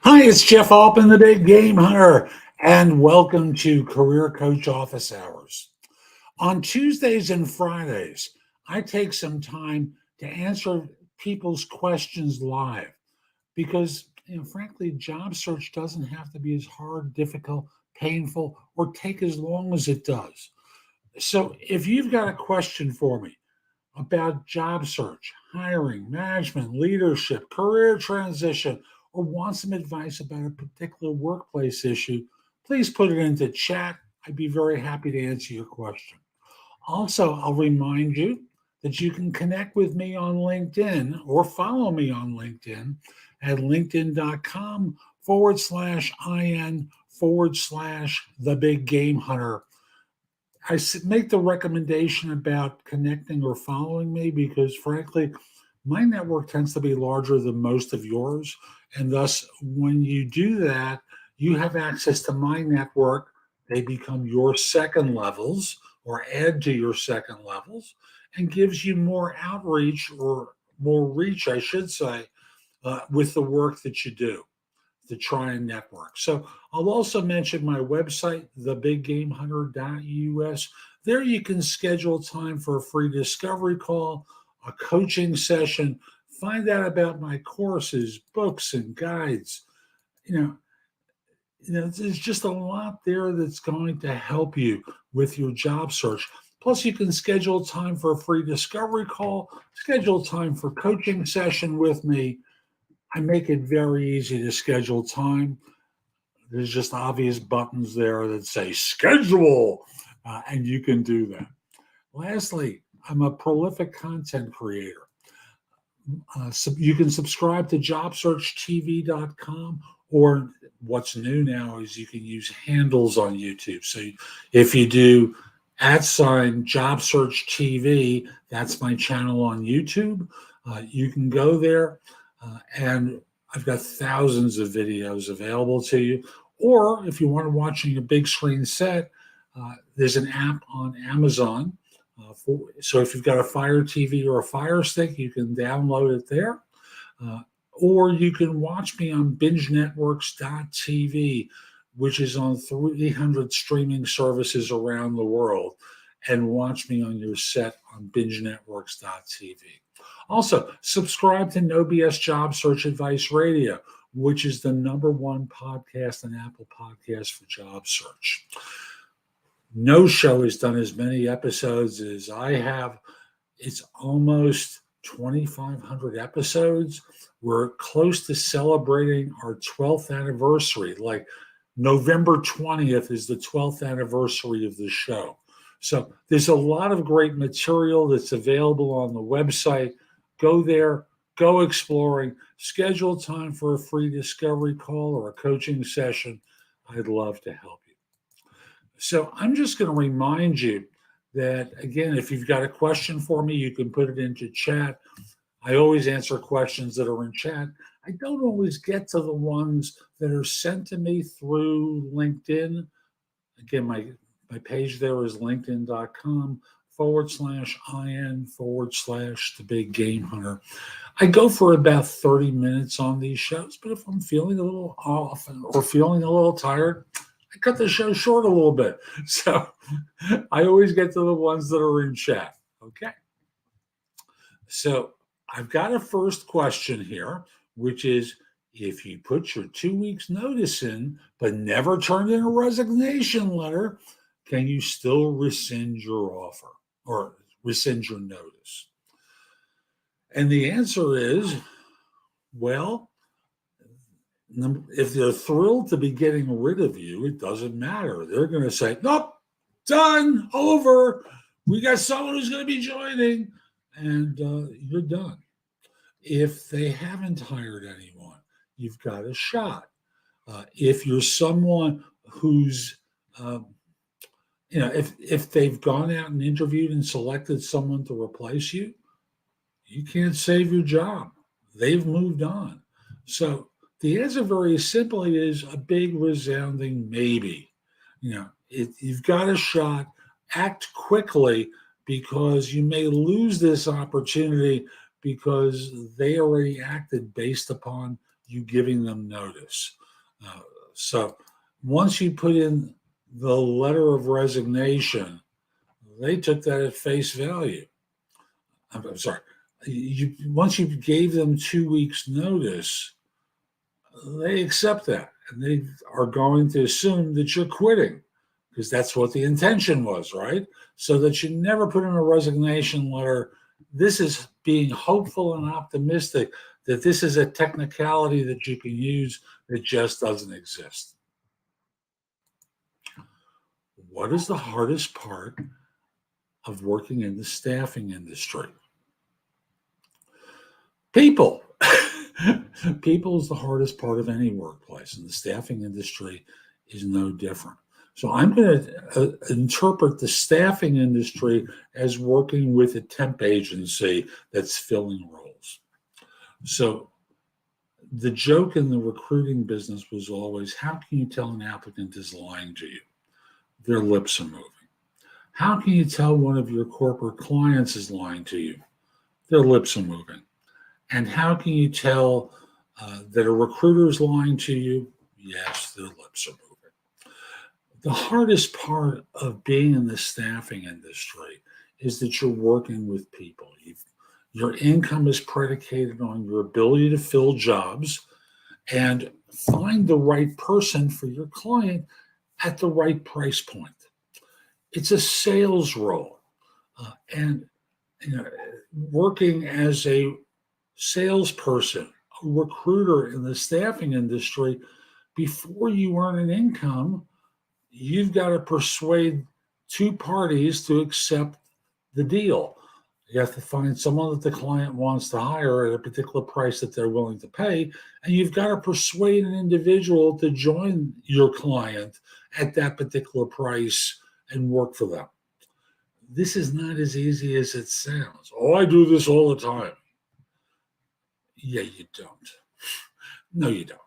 Hi, it's Jeff Altman, the Big Game Hunter, and welcome to Career Coach Office Hours. On Tuesdays and Fridays, I take some time to answer people's questions live because, frankly, job search doesn't have to be as hard, difficult, painful, or take as long as it does. So if you've got a question for me about job search, hiring, management, leadership, career transition, or want some advice about a particular workplace issue, please put it into chat. I'd be very happy to answer your question. Also, I'll remind you that you can connect with me on LinkedIn or follow me on LinkedIn at linkedin.com/IN/ the big game hunter. Make the recommendation about connecting or following me because, frankly, my network tends to be larger than most of yours. And thus, when you do that, you have access to my network. They become your second levels or add to your second levels and gives you more outreach or more reach, I should say, with the work that you do to try and network. So I'll also mention my website, thebiggamehunter.us. There you can schedule time for a free discovery call, a coaching session, find out about my courses, books, and guides. You know, there's just a lot there that's going to help you with your job search. Plus, you can schedule time for a free discovery call, schedule time for coaching session with me. I make it very easy to schedule time. There's just obvious buttons there that say schedule, and you can do that. Lastly, I'm a prolific content creator. So you can subscribe to JobSearchTV.com, or what's new now is you can use handles on YouTube. So if you do @JobSearchTV, that's my channel on YouTube. You can go there, and I've got thousands of videos available to you. Or if you want to watching a big screen set, there's an app on Amazon. So if you've got a Fire TV or a Fire Stick, you can download it there. Or you can watch me on bingenetworks.tv, which is on 300 streaming services around the world, and watch me on your set on bingenetworks.tv. Also, subscribe to No BS Job Search Advice Radio, which is the #1 podcast on Apple Podcasts for job search. No show has done as many episodes as I have. It's almost 2,500 episodes. We're close to celebrating our 12th anniversary. Like November 20th is the 12th anniversary of the show. So there's a lot of great material that's available on the website. Go there, go exploring, schedule time for a free discovery call or a coaching session. I'd love to help you. So I'm just going to remind you that, again, if you've got a question for me, you can put it into chat. I always answer questions that are in chat. I don't always get to the ones that are sent to me through LinkedIn. Again, my page there is linkedin.com/IN/ the big game hunter. I go for about 30 minutes on these shows, but if I'm feeling a little off or feeling a little tired, I cut the show short a little bit. So I always get to the ones that are in chat. Okay. So I've got a first question here, which is, if you put your 2 weeks notice in, but never turned in a resignation letter, can you still rescind your offer or rescind your notice? And the answer is, well, if they're thrilled to be getting rid of you, it doesn't matter. They're going to say, nope, done, over. We got someone who's going to be joining, and you're done. If they haven't hired anyone, you've got a shot. If you're someone who's, if they've gone out and interviewed and selected someone to replace you, you can't save your job. They've moved on. So the answer very simply is a big resounding maybe. You've got a shot. Act quickly because you may lose this opportunity because they already acted based upon you giving them notice. So once you put in the letter of resignation, they took that at face value. I'm sorry. Once you gave them 2 weeks notice, they accept that and they are going to assume that you're quitting because that's what the intention was, right? So that you never put in a resignation letter. This is being hopeful and optimistic that this is a technicality that you can use that just doesn't exist. What is the hardest part of working in the staffing industry? People. People is the hardest part of any workplace, and the staffing industry is no different. So I'm going to interpret the staffing industry as working with a temp agency that's filling roles. So the joke in the recruiting business was always, how can you tell an applicant is lying to you? Their lips are moving. How can you tell one of your corporate clients is lying to you? Their lips are moving. And how can you tell that a recruiter is lying to you? Yes, their lips are moving. The hardest part of being in the staffing industry is that you're working with people. Your income is predicated on your ability to fill jobs and find the right person for your client at the right price point. It's a sales role. And working as a salesperson, a recruiter in the staffing industry, before you earn an income, you've got to persuade two parties to accept the deal. You have to find someone that the client wants to hire at a particular price that they're willing to pay, and you've got to persuade an individual to join your client at that particular price and work for them. This is not as easy as it sounds. Oh, I do this all the time. Yeah, you don't. No, you don't.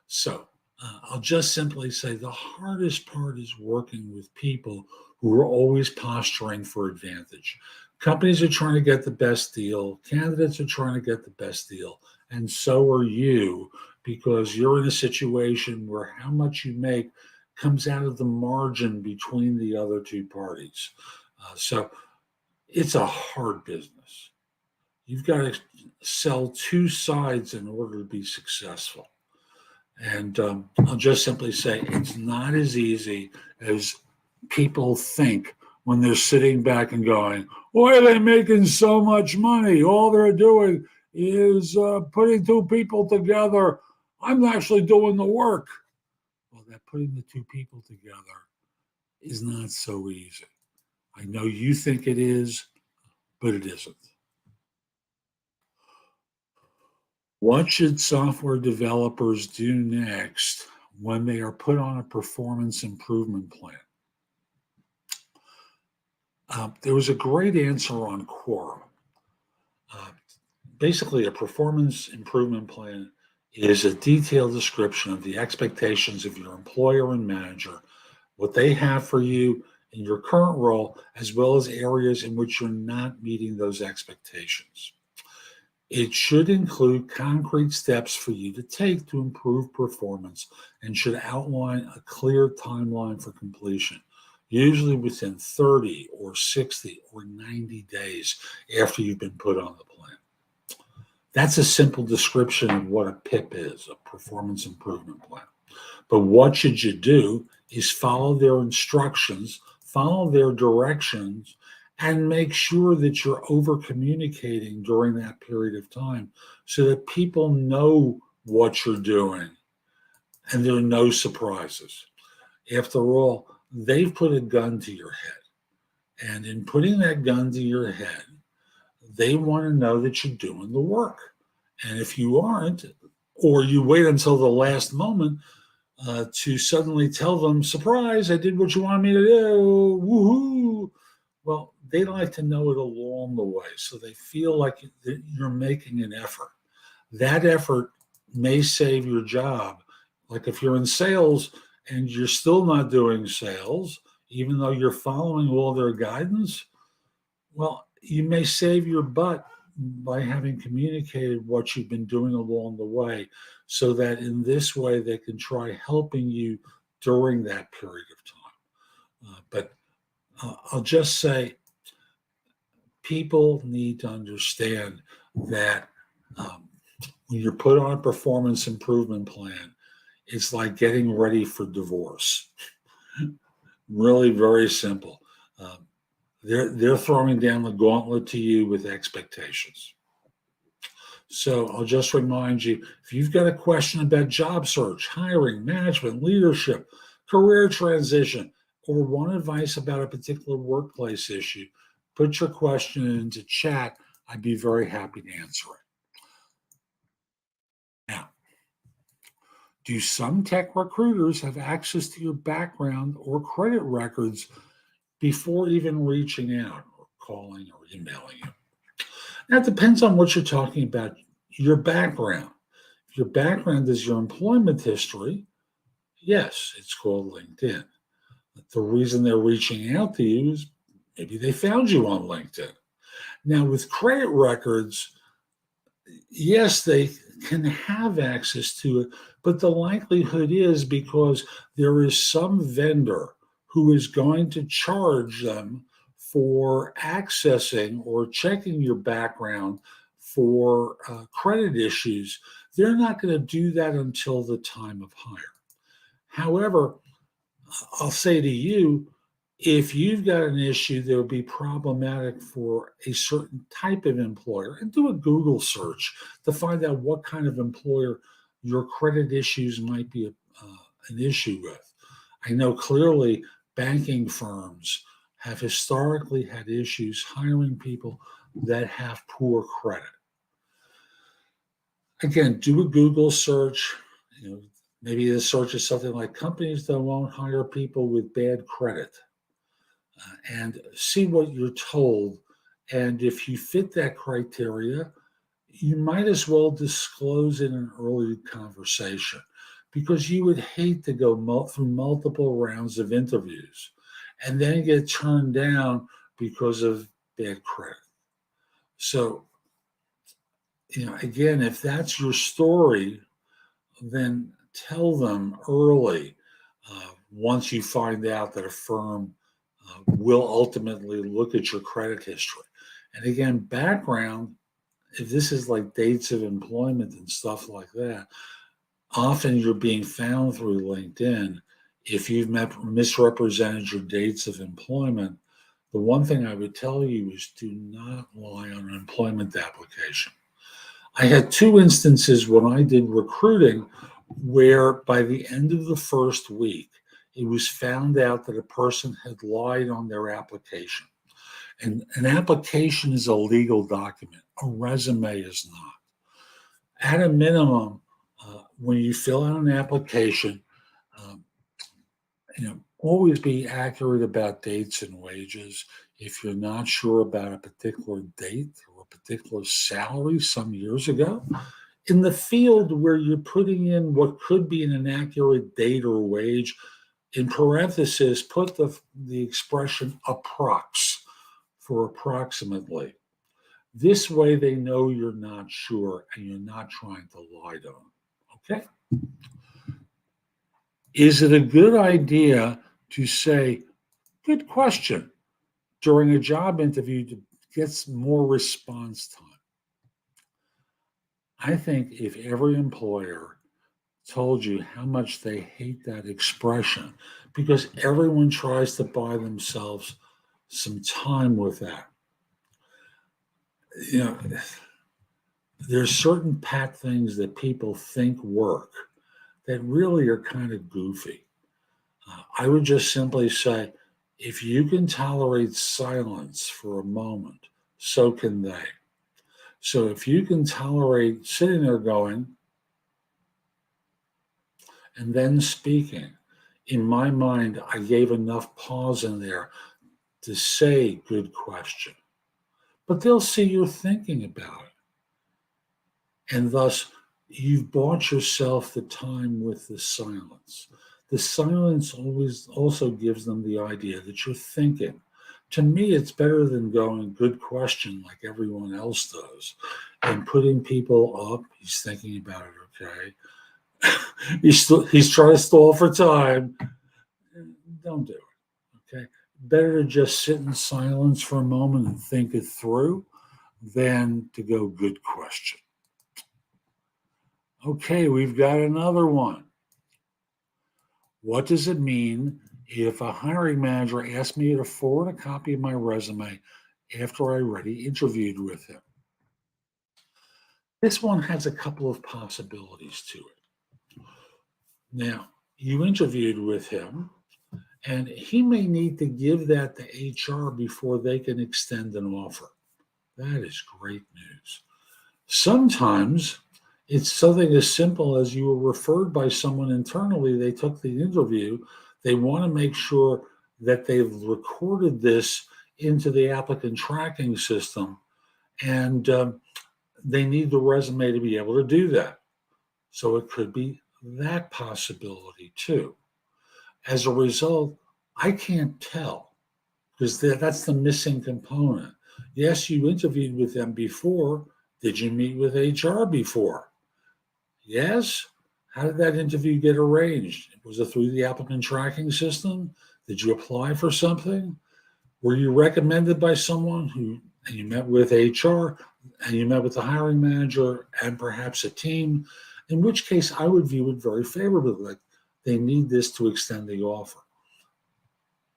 So I'll just simply say the hardest part is working with people who are always posturing for advantage. Companies are trying to get the best deal. Candidates are trying to get the best deal. And so are you, because you're in a situation where how much you make comes out of the margin between the other two parties. So it's a hard business. You've got to sell two sides in order to be successful. And I'll just simply say it's not as easy as people think when they're sitting back and going, why are they making so much money? All they're doing is putting two people together. I'm actually doing the work. Well, that putting the two people together is not so easy. I know you think it is, but it isn't. What should software developers do next when they are put on a performance improvement plan? There was a great answer on Quora. Basically, a performance improvement plan is a detailed description of the expectations of your employer and manager, what they have for you in your current role, as well as areas in which you're not meeting those expectations. It should include concrete steps for you to take to improve performance and should outline a clear timeline for completion, usually within 30 or 60 or 90 days after you've been put on the plan. That's a simple description of what a PIP is, a performance improvement plan. But what should you do is follow their instructions, follow their directions, and make sure that you're over communicating during that period of time so that people know what you're doing and there are no surprises. After all, they've put a gun to your head. And in putting that gun to your head, they want to know that you're doing the work. And if you aren't, or you wait until the last moment to suddenly tell them, surprise, I did what you wanted me to do, woohoo. Well, they like to know it along the way, so they feel like you're making an effort. That effort may save your job. Like if you're in sales and you're still not doing sales, even though you're following all their guidance, well, you may save your butt by having communicated what you've been doing along the way so that in this way they can try helping you during that period of time. But I'll just say people need to understand that when you're put on a performance improvement plan, it's like getting ready for divorce. Really, very simple. Um, they're throwing down the gauntlet to you with expectations. So I'll just remind you, if you've got a question about job search, hiring, management, leadership, career transition, or want advice about a particular workplace issue, put your question into chat. I'd be very happy to answer it. Now, do some tech recruiters have access to your background or credit records before even reaching out or calling or emailing you? That depends on what you're talking about. Your background. If your background is your employment history, yes, it's called LinkedIn. The reason they're reaching out to you is maybe they found you on LinkedIn. Now, with credit records, yes, they can have access to it, but the likelihood is because there is some vendor who is going to charge them for accessing or checking your background for credit issues. They're not going to do that until the time of hire. However, I'll say to you, if you've got an issue that would be problematic for a certain type of employer, and do a Google search to find out what kind of employer your credit issues might be an issue with. I know clearly banking firms have historically had issues hiring people that have poor credit. Again, do a Google search. Maybe the search is something like companies that won't hire people with bad credit. And see what you're told. And if you fit that criteria, you might as well disclose in an early conversation, because you would hate to go through multiple rounds of interviews and then get turned down because of bad credit. So, again, if that's your story, then tell them early once you find out that a firm will ultimately look at your credit history. And again, background, if this is like dates of employment and stuff like that, often you're being found through LinkedIn. If you've misrepresented your dates of employment, the one thing I would tell you is do not lie on an employment application. I had two instances when I did recruiting where by the end of the first week, it was found out that a person had lied on their application. And an application is a legal document. A resume is not. At a minimum, when you fill out an application, um, always be accurate about dates and wages. If you're not sure about a particular date or a particular salary some years ago, in the field where you're putting in what could be an inaccurate date or wage, in parentheses, put the expression approx for approximately. This way they know you're not sure and you're not trying to lie to them. Okay? Is it a good idea to say, good question, during a job interview to get more response time? I think if every employer told you how much they hate that expression, because everyone tries to buy themselves some time with that. There's certain pat things that people think work that really are kind of goofy. I would just simply say, if you can tolerate silence for a moment, so can they. So if you can tolerate sitting there going and then speaking, in my mind, I gave enough pause in there to say good question. But they'll see you're thinking about it. And thus, you've bought yourself the time with the silence. The silence always also gives them the idea that you're thinking. To me, it's better than going, good question, like everyone else does, and putting people up. He's thinking about it, okay? He's trying to stall for time. Don't do it. Okay. Better to just sit in silence for a moment and think it through than to go, good question. Okay, we've got another one. What does it mean if a hiring manager asks me to forward a copy of my resume after I already interviewed with him? This one has a couple of possibilities to it. Now, you interviewed with him, and he may need to give that to HR before they can extend an offer. That is great news. Sometimes it's something as simple as you were referred by someone internally, they took the interview, they want to make sure that they've recorded this into the applicant tracking system, and they need the resume to be able to do that. So it could be that possibility too. As a result, I can't tell because that's the missing component. Yes, you interviewed with them before. Did you meet with HR before? Yes. How did that interview get arranged? Was it through the applicant tracking system? Did you apply for something? Were you recommended by someone and you met with HR and you met with the hiring manager and perhaps a team? In which case, I would view it very favorably. Like they need this to extend the offer.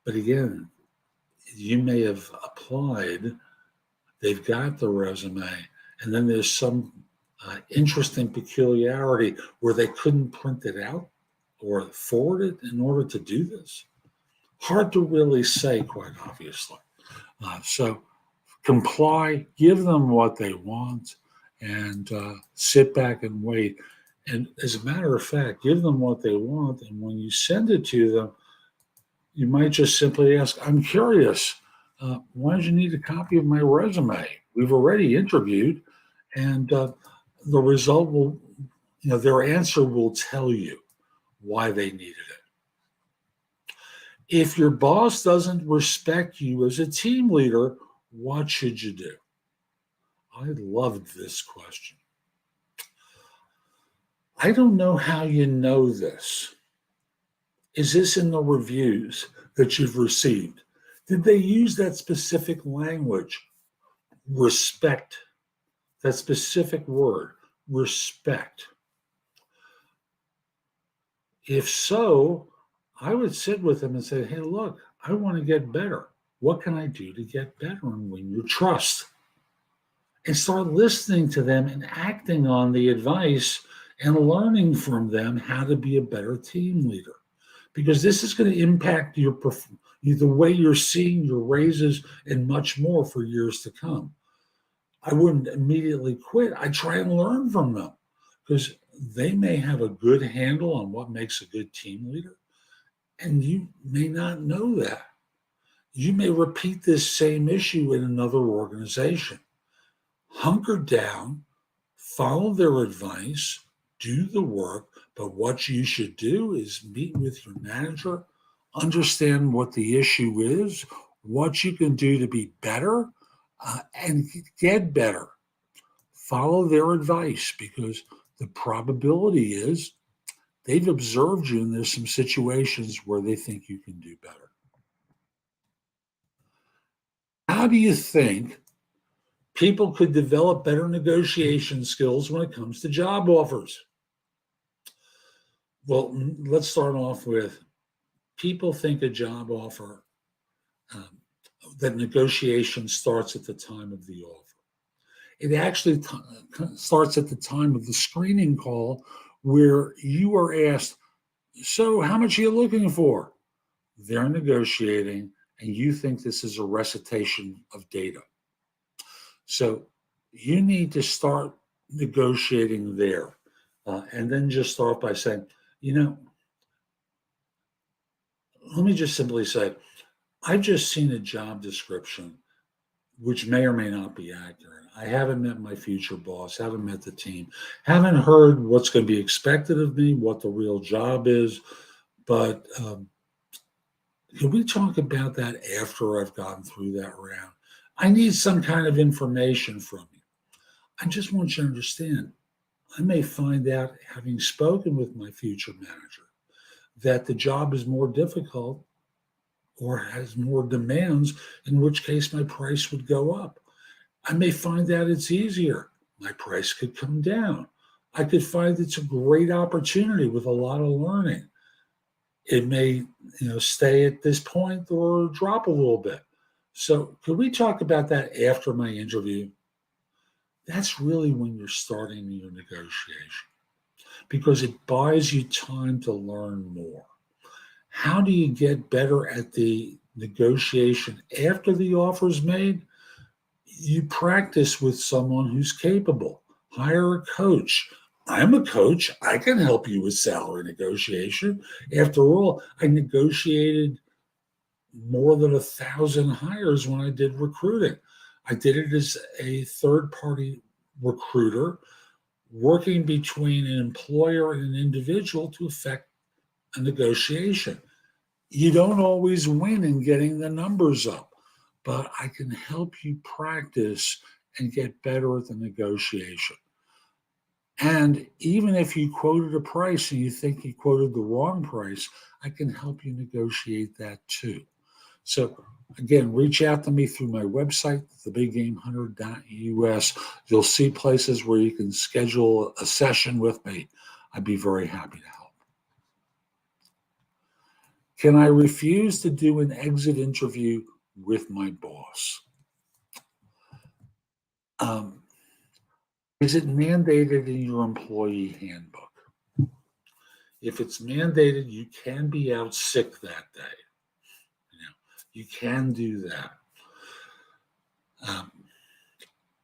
But again, you may have applied, they've got the resume, and then there's some interesting peculiarity where they couldn't print it out or forward it in order to do this. Hard to really say, quite obviously. So comply, give them what they want, and sit back and wait. And as a matter of fact, give them what they want. And when you send it to them, you might just simply ask, I'm curious, why did you need a copy of my resume? We've already interviewed, and the result will, their answer will tell you why they needed it. If your boss doesn't respect you as a team leader, what should you do? I loved this question. I don't know how you know this. Is this in the reviews that you've received? Did they use that specific language? Respect. That specific word, respect. If so, I would sit with them and say, hey, look, I want to get better. What can I do to get better and win your trust? And start listening to them and acting on the advice and learning from them how to be a better team leader. Because this is going to impact the way you're seeing your raises and much more for years to come. I wouldn't immediately quit. I try and learn from them because they may have a good handle on what makes a good team leader, and you may not know that. You may repeat this same issue in another organization. Hunker down, follow their advice, do the work, but what you should do is meet with your manager, understand what the issue is, what you can do to be better, and get better. Follow their advice because the probability is they've observed you and there's some situations where they think you can do better. How do you think people could develop better negotiation skills when it comes to job offers? Well, let's start off with people think a job offer, that negotiation starts at the time of the offer. It actually starts at the time of the screening call where you are asked, so how much are you looking for? They're negotiating, and you think this is a recitation of data. So you need to start negotiating there. And then just start by saying, let me just simply say, I've just seen a job description which may or may not be accurate. I haven't met my future boss, haven't met the team, haven't heard what's going to be expected of me, what the real job is. But can we talk about that after I've gotten through that round? I need some kind of information from you. I just want you to understand, I may find out, having spoken with my future manager, that the job is more difficult or has more demands, in which case my price would go up. I may find out it's easier. My price could come down. I could find it's a great opportunity with a lot of learning. It may, stay at this point or drop a little bit. So, could we talk about that after my interview? That's really when you're starting your negotiation because it buys you time to learn more. How do you get better at the negotiation after the offer is made? You practice with someone who's capable. Hire a coach. I'm a coach. I can help you with salary negotiation. After all, I negotiated more than 1,000 hires when I did recruiting. I did it as a third party recruiter, working between an employer and an individual to effect a negotiation. You don't always win in getting the numbers up, but I can help you practice and get better at the negotiation. And even if you quoted a price and you think you quoted the wrong price, I can help you negotiate that too. So again, reach out to me through my website, thebiggamehunter.us. You'll see places where you can schedule a session with me. I'd be very happy to help. Can I refuse to do an exit interview with my boss? Is it mandated in your employee handbook? If it's mandated, you can be out sick that day. You can do that.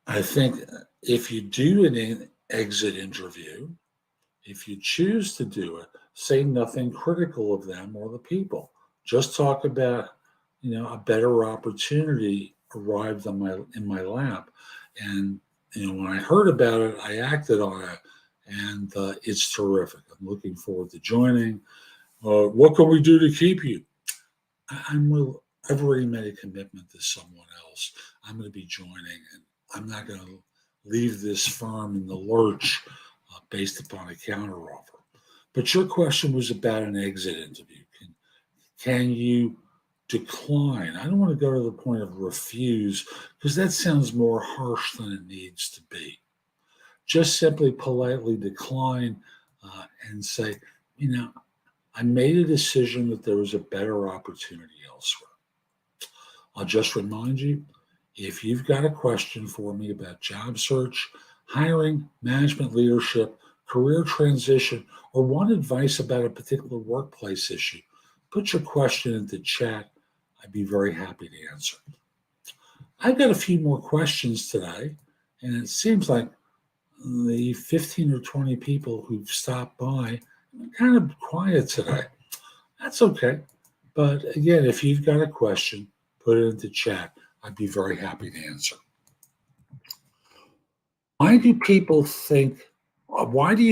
I think if you do an exit interview, if you choose to do it, say nothing critical of them or the people. Just talk about, a better opportunity arrived in my lap, and when I heard about it, I acted on it, and it's terrific. I'm looking forward to joining. What can we do to keep you? I've already made a commitment to someone else. I'm going to be joining, and I'm not going to leave this firm in the lurch based upon a counteroffer. But your question was about an exit interview. Can you decline? I don't want to go to the point of refuse because that sounds more harsh than it needs to be. Just simply politely decline and say, I made a decision that there was a better opportunity elsewhere. I'll just remind you, if you've got a question for me about job search, hiring, management leadership, career transition, or want advice about a particular workplace issue, put your question into chat. I'd be very happy to answer. I've got a few more questions today, and it seems like the 15 or 20 people who've stopped by are kind of quiet today. That's okay. But again, if you've got a question, put it into chat. I'd be very happy to answer. Why do you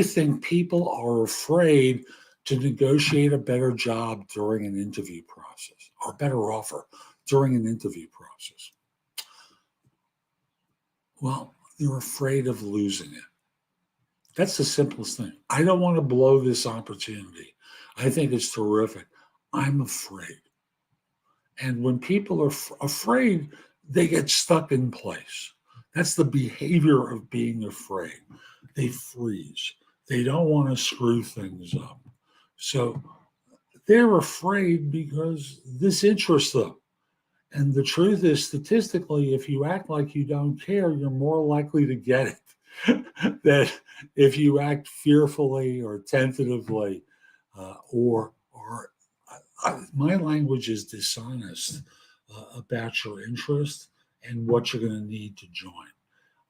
think people are afraid to negotiate a better job during an interview process or a better offer during an interview process? Well, they're afraid of losing it. That's the simplest thing. I don't want to blow this opportunity. I think it's terrific. I'm afraid. And when people are afraid, they get stuck in place. That's the behavior of being afraid. They freeze. They don't want to screw things up. So they're afraid because this interests them. And the truth is, statistically, if you act like you don't care, you're more likely to get it than if you act fearfully or tentatively or my language is dishonest about your interest and what you're going to need to join.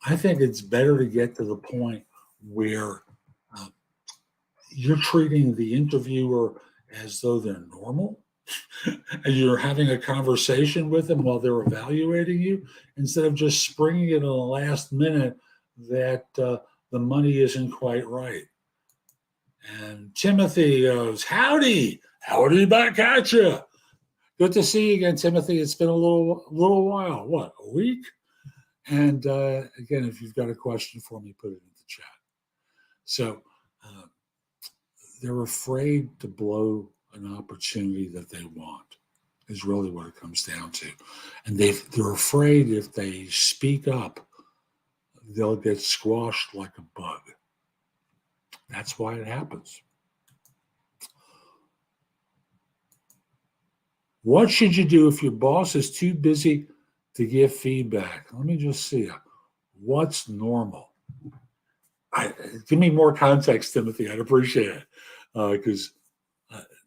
I think it's better to get to the point where you're treating the interviewer as though they're normal and you're having a conversation with them while they're evaluating you instead of just springing it in the last minute that the money isn't quite right. And Timothy goes, howdy back at you. Good to see you again, Timothy. It's been a little while. What, a week? And again, if you've got a question for me, put it in the chat. So uh, they're afraid to blow an opportunity that they want, is really what it comes down to. And they're afraid if they speak up, they'll get squashed like a bug. That's why it happens. What should you do if your boss is too busy to give feedback? Let me just see. What's normal? Give me more context, Timothy. I'd appreciate it. Because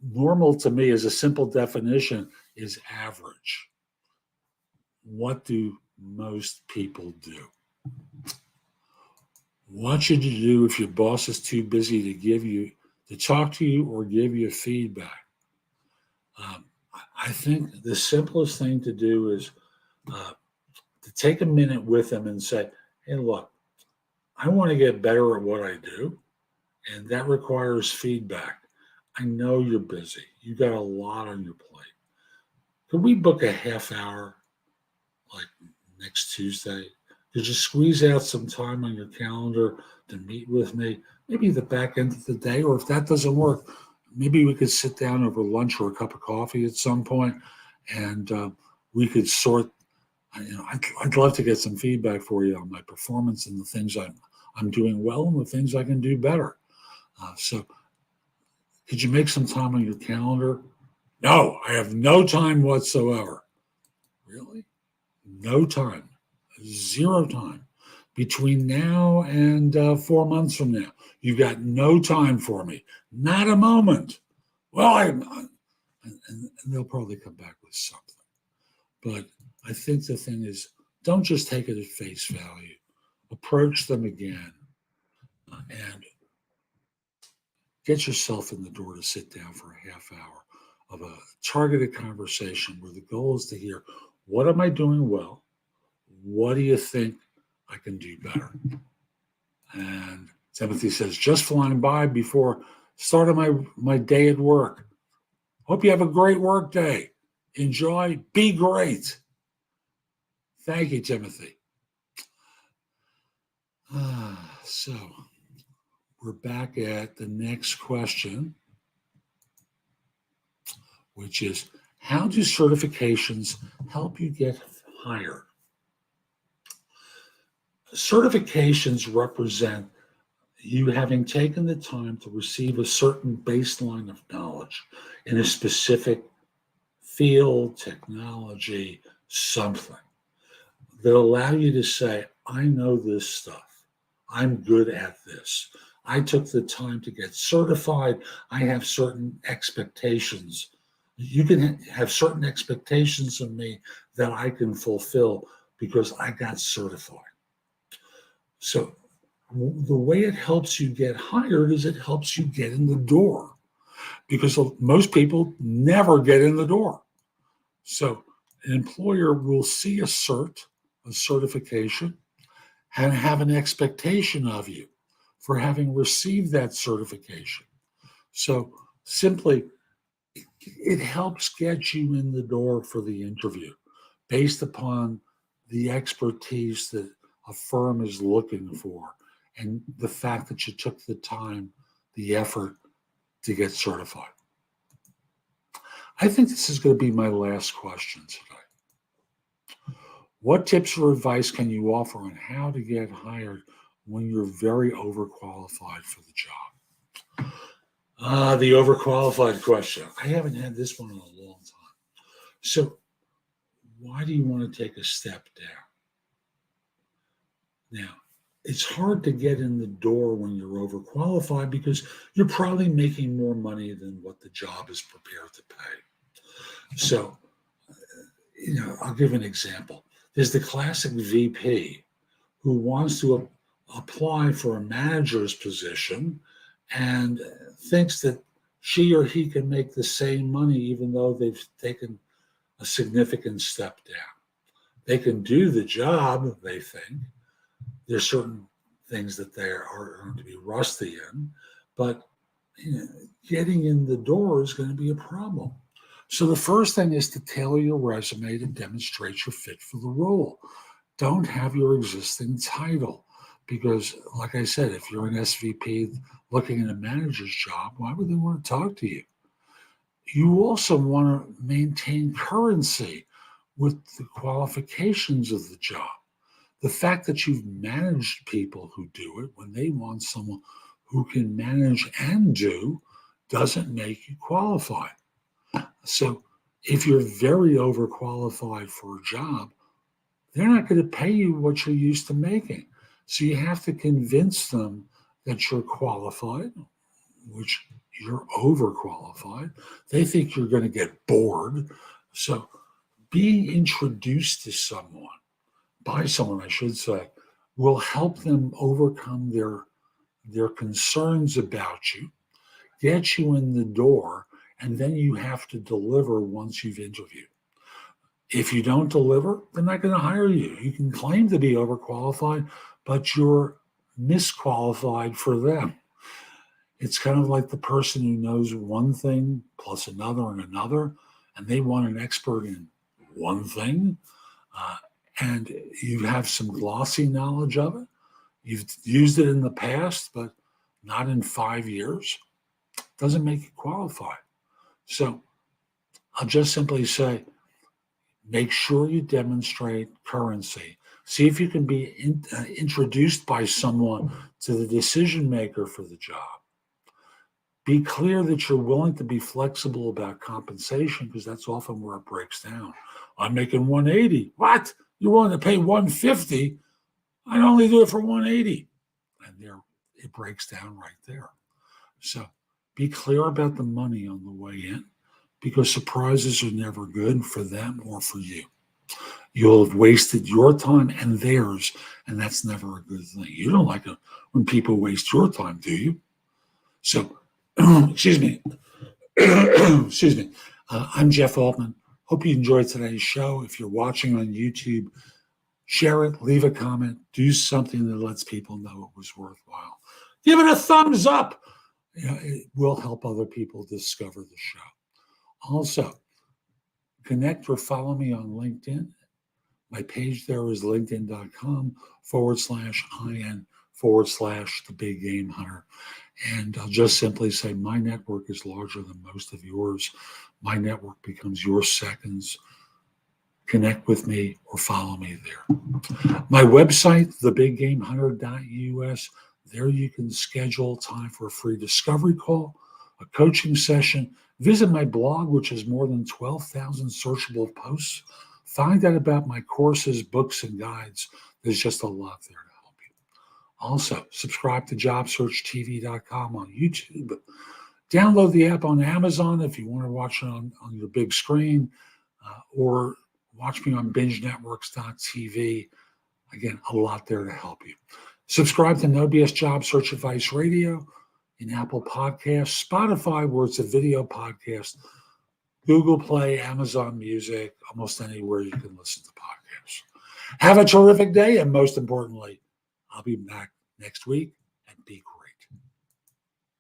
normal to me, as a simple definition, is average. What do most people do? What should you do if your boss is too busy to talk to you or give you feedback? I think the simplest thing to do is to take a minute with them and say, hey, look, I want to get better at what I do, and that requires feedback. I know you're busy. You got a lot on your plate. Could we book a half hour, like next Tuesday? Could you squeeze out some time on your calendar to meet with me? Maybe the back end of the day, or if that doesn't work, maybe we could sit down over lunch or a cup of coffee at some point, and we could sort. I'd love to get some feedback for you on my performance and the things I'm doing well and the things I can do better. So, could you make some time on your calendar? No, I have no time whatsoever. Really? No time. Zero time. Between now and 4 months from now, you've got no time for me. Not a moment. Well, and they'll probably come back with something. But I think the thing is, don't just take it at face value. Approach them again and get yourself in the door to sit down for a half hour of a targeted conversation where the goal is to hear, what am I doing well? What do you think I can do better? And Timothy says, just flying by before start of my day at work. Hope you have a great work day. Enjoy. Be great. Thank you, Timothy. So we're back at the next question, which is, how do certifications help you get hired? Certifications represent you having taken the time to receive a certain baseline of knowledge in a specific field, technology, something that allow you to say, I know this stuff. I'm good at this. I took the time to get certified. I have certain expectations. You can have certain expectations of me that I can fulfill because I got certified. So the way it helps you get hired is it helps you get in the door, because most people never get in the door. So an employer will see a certification, and have an expectation of you for having received that certification. So simply, it helps get you in the door for the interview based upon the expertise that a firm is looking for and the fact that you took the time, the effort to get certified. I think this is going to be my last question today. What tips or advice can you offer on how to get hired when you're very overqualified for the job? The overqualified question. I haven't had this one in a long time. So why do you want to take a step down? Now, it's hard to get in the door when you're overqualified because you're probably making more money than what the job is prepared to pay. So, I'll give an example. There's the classic VP who wants to apply for a manager's position and thinks that she or he can make the same money even though they've taken a significant step down. They can do the job, they think. There's certain things that they are going to be rusty in, but getting in the door is going to be a problem. So the first thing is to tailor your resume to demonstrate your fit for the role. Don't have your existing title. Because, like I said, if you're an SVP looking at a manager's job, why would they want to talk to you? You also want to maintain currency with the qualifications of the job. The fact that you've managed people who do it when they want someone who can manage and do doesn't make you qualified. So if you're very overqualified for a job, they're not going to pay you what you're used to making. So you have to convince them that you're qualified, which you're overqualified. They think you're going to get bored. So being introduced to someone, by someone, I should say, will help them overcome their concerns about you, get you in the door, and then you have to deliver once you've interviewed. If you don't deliver, they're not going to hire you. You can claim to be overqualified, but you're misqualified for them. It's kind of like the person who knows one thing plus another and another, and they want an expert in one thing, and you have some glossy knowledge of it. You've used it in the past, but not in 5 years. Doesn't make you qualified. So I'll just simply say, make sure you demonstrate currency. See if you can be introduced by someone to the decision maker for the job. Be clear that you're willing to be flexible about compensation, because that's often where it breaks down. I'm making 180. What? You're willing to pay 150? I'd only do it for 180. And there it breaks down right there. So be clear about the money on the way in, because surprises are never good for them or for you. You'll have wasted your time and theirs, and that's never a good thing. You don't like it when people waste your time, do you? So, excuse me. Excuse me. I'm Jeff Altman. Hope you enjoyed today's show. If you're watching on YouTube, share it, leave a comment, do something that lets people know it was worthwhile. Give it a thumbs up. It will help other people discover the show. Also, connect or follow me on LinkedIn. My page there is linkedin.com/IN/the Big Game Hunter. And I'll just simply say my network is larger than most of yours. My network becomes your seconds. Connect with me or follow me there. My website, thebiggamehunter.us. There you can schedule time for a free discovery call, a coaching session. Visit my blog, which has more than 12,000 searchable posts. Find out about my courses, books, and guides. There's just a lot there to help you. Also, subscribe to JobSearchTV.com on YouTube. Download the app on Amazon if you want to watch it on your big screen, or watch me on bingenetworks.tv. Again, a lot there to help you. Subscribe to No BS Job Search Advice Radio in Apple Podcasts, Spotify, where it's a video podcast, Google Play, Amazon Music, almost anywhere you can listen to podcasts. Have a terrific day, and most importantly, I'll be back next week, and be great.